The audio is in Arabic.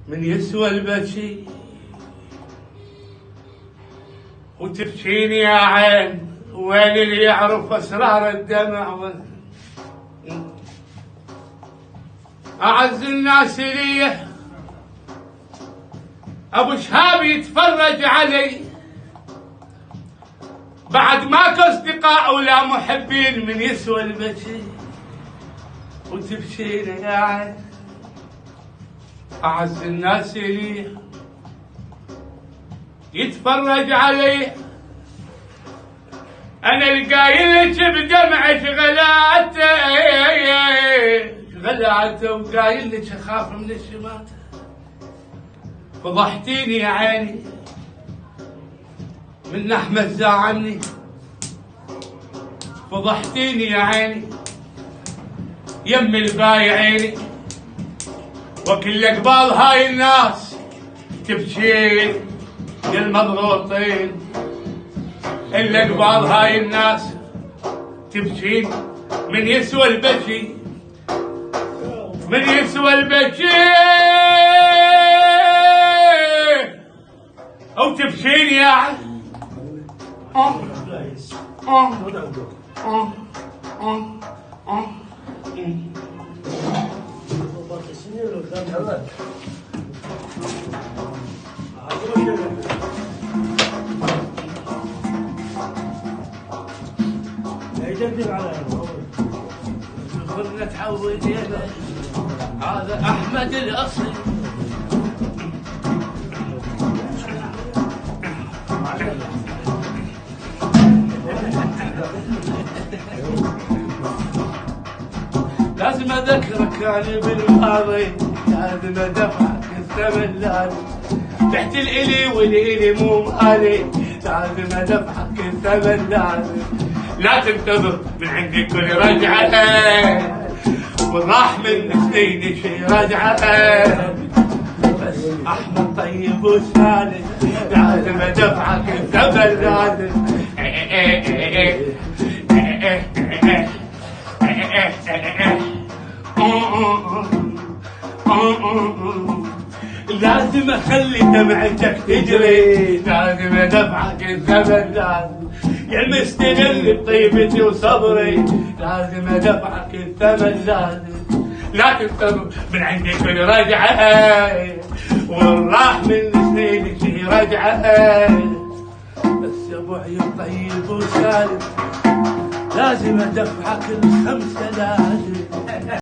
من يسوى البكي وتبكيني يا عين، وين اللي يعرف اسرار الدمع؟ اعز الناس لي ابو شهاب يتفرج علي، بعد ماكو اصدقاء ولا محبين. من يسوى البكي وتبكيني يا عين، اعز الناس لي يتفرج علي. انا القايل لك بدمعك غلاته وقايل لك اخاف من الشماتة. فضحتيني يا عيني من احمد زعلني، فضحتيني يا عيني يم البايعيني، وكل قبال هاي الناس تبكين يا المضغوطين. إلا قبال هاي الناس تبكين. من يسوى البكي، من يسوى البكي أو تبكين يا عم. قلنا تعود يده هذا احمد الاصلي. لازم اذكرك يعني بالماضي، لازم ادفعك الثمن، لازم تحت الالي والالي مو مالي، لازم ادفعك الثمن، لازم لا تنتظر من عندي كل رجعة، وراح من سنين شي رجعة. بس احمد طيب وسالم لازم ادفعك الثمن، لازم لازم اخلي دمعتك تجري، لازم ادفعك الثمن، لازم يا المستغل بطيبتي وصبري، لازم ادفعك الثمن، لازم لا تنتظر من عندي كل رجعه، والراح من سنينك شي رجعه. بس يا ابو عيون طيب وسالم لازم ادفعك الخمسه، لازم